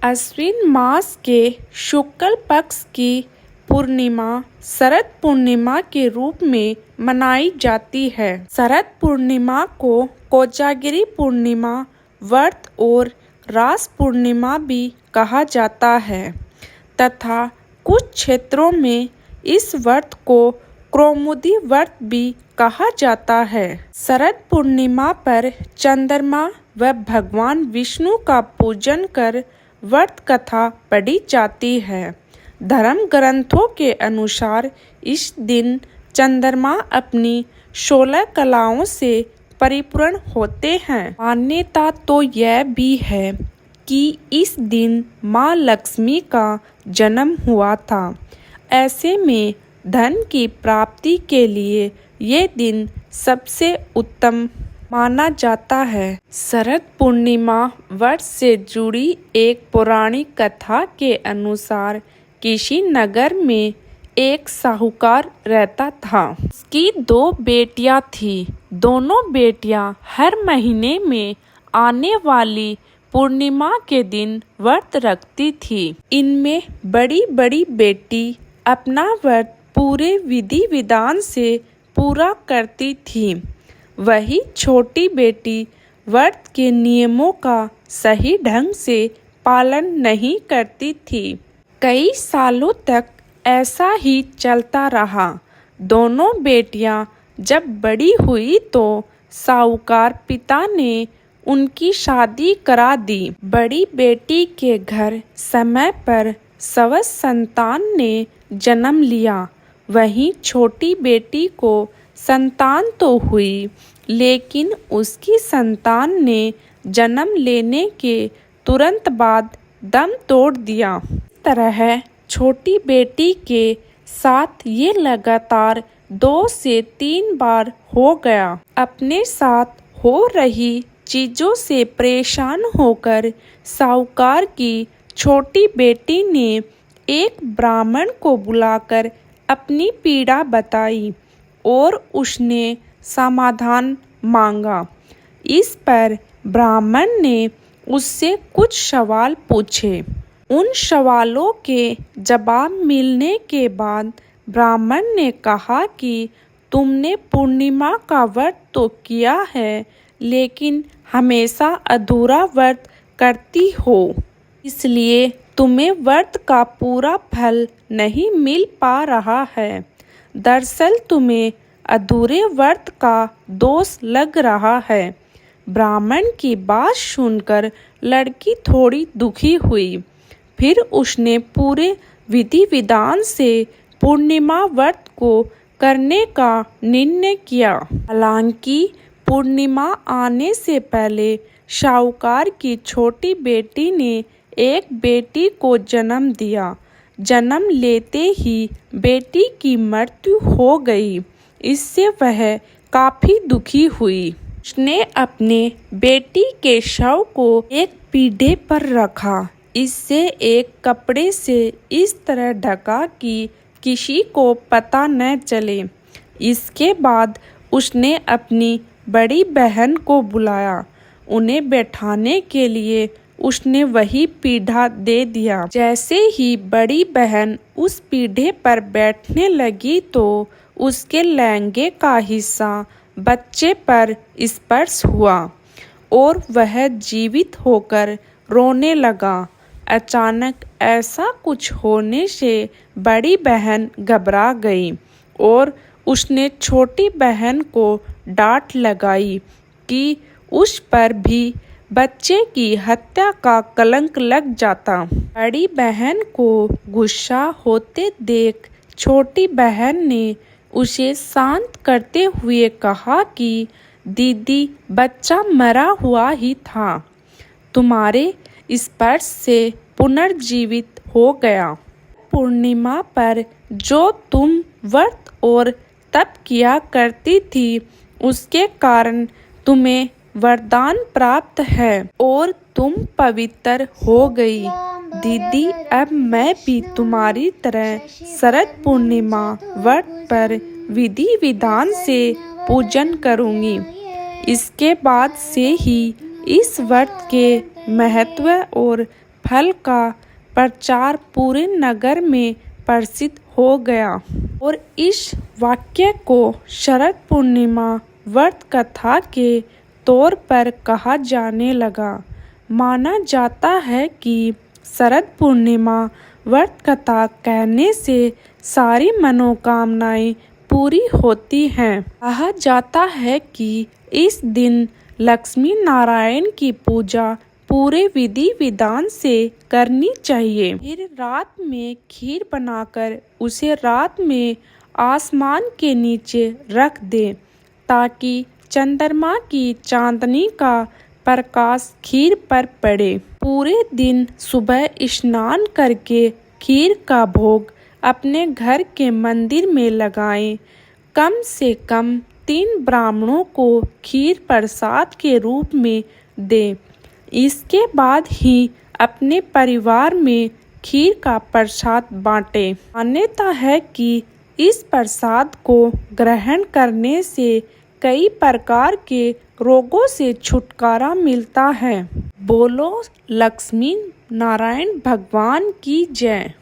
अश्विन मास के शुक्ल पक्ष की पूर्णिमा शरद पूर्णिमा के रूप में मनाई जाती है। शरद पूर्णिमा को कोजागिरी पूर्णिमा, व्रत और रास पूर्णिमा भी कहा जाता है तथा कुछ क्षेत्रों में इस व्रत को कौमुदी व्रत भी कहा जाता है। शरद पूर्णिमा पर चंद्रमा व भगवान विष्णु का पूजन कर व्रत कथा पढ़ी जाती है। धर्म ग्रंथों के अनुसार इस दिन चंद्रमा अपनी 16 कलाओं से परिपूर्ण होते हैं। मान्यता तो यह भी है कि इस दिन माँ लक्ष्मी का जन्म हुआ था। ऐसे में धन की प्राप्ति के लिए ये दिन सबसे उत्तम माना जाता है। शरद पूर्णिमा व्रत से जुड़ी एक पौराणिक कथा के अनुसार किसी नगर में एक साहूकार रहता था। उसकी 2 बेटियां थीं। दोनों बेटियां हर महीने में आने वाली पूर्णिमा के दिन व्रत रखती थी। इनमें बड़ी बड़ी बेटी अपना व्रत पूरे विधि विधान से पूरा करती थी। वही छोटी बेटी व्रत के नियमों का सही ढंग से पालन नहीं करती थी। कई सालों तक ऐसा ही चलता रहा। दोनों बेटियां जब बड़ी हुई तो साहूकार पिता ने उनकी शादी करा दी। बड़ी बेटी के घर समय पर सवस संतान ने जन्म लिया। वहीं छोटी बेटी को संतान तो हुई, लेकिन उसकी संतान ने जन्म लेने के तुरंत बाद दम तोड़ दिया। इस तरह छोटी बेटी के साथ ये लगातार 2 से 3 बार हो गया। अपने साथ हो रही चीजों से परेशान होकर साहूकार की छोटी बेटी ने एक ब्राह्मण को बुलाकर अपनी पीड़ा बताई और उसने समाधान मांगा। इस पर ब्राह्मण ने उससे कुछ सवाल पूछे। उन सवालों के जवाब मिलने के बाद ब्राह्मण ने कहा कि तुमने पूर्णिमा का व्रत तो किया है, लेकिन हमेशा अधूरा व्रत करती हो, इसलिए तुम्हें व्रत का पूरा फल नहीं मिल पा रहा है। दरअसल तुम्हें अधूरे व्रत का दोष लग रहा है। ब्राह्मण की बात सुनकर लड़की थोड़ी दुखी हुई। फिर उसने पूरे विधि विधान से पूर्णिमा व्रत को करने का निर्णय किया। हालांकि पूर्णिमा आने से पहले साहूकार की छोटी बेटी ने एक बेटी को जन्म दिया। जन्म लेते ही बेटी की मृत्यु हो गई। इससे वह काफी दुखी हुई। उसने अपने बेटी के शव को एक पीढ़े पर रखा। इससे एक कपड़े से इस तरह ढका कि किसी को पता न चले। इसके बाद उसने अपनी बड़ी बहन को बुलाया। उन्हें बैठाने के लिए उसने वही पीढ़ा दे दिया। जैसे ही बड़ी बहन उस पीढ़े पर बैठने लगी तो उसके लहंगे का हिस्सा बच्चे पर स्पर्श हुआ और वह जीवित होकर रोने लगा। अचानक ऐसा कुछ होने से बड़ी बहन घबरा गई और उसने छोटी बहन को डांट लगाई कि उस पर भी बच्चे की हत्या का कलंक लग जाता। बड़ी बहन को गुस्सा होते देख छोटी बहन ने उसे शांत करते हुए कहा कि दीदी, बच्चा मरा हुआ ही था, तुम्हारे स्पर्श से पुनर्जीवित हो गया। पूर्णिमा पर जो तुम व्रत और तप किया करती थी, उसके कारण तुम्हें वरदान प्राप्त है और तुम पवित्र हो गई। दीदी, अब मैं भी तुम्हारी तरह शरद पूर्णिमा व्रत पर विधि विधान से पूजन करूंगी। इसके बाद से ही इस व्रत के महत्व और फल का प्रचार पूरे नगर में प्रसिद्ध हो गया और इस वाक्य को शरद पूर्णिमा व्रत कथा के तौर पर कहा जाने लगा। माना जाता है कि शरद पूर्णिमा व्रत कथा कहने से सारी मनोकामनाएं पूरी होती हैं। कहा जाता है कि इस दिन लक्ष्मी नारायण की पूजा पूरे विधि विधान से करनी चाहिए। फिर रात में खीर बनाकर उसे रात में आसमान के नीचे रख दें ताकि चंद्रमा की चांदनी का प्रकाश खीर पर पड़े। पूरे दिन सुबह स्नान करके खीर का भोग अपने घर के मंदिर में लगाएं। कम से कम 3 ब्राह्मणों को खीर प्रसाद के रूप में दें। इसके बाद ही अपने परिवार में खीर का प्रसाद बांटें। मान्यता है कि इस प्रसाद को ग्रहण करने से कई प्रकार के रोगों से छुटकारा मिलता है। बोलो लक्ष्मी नारायण भगवान की जय।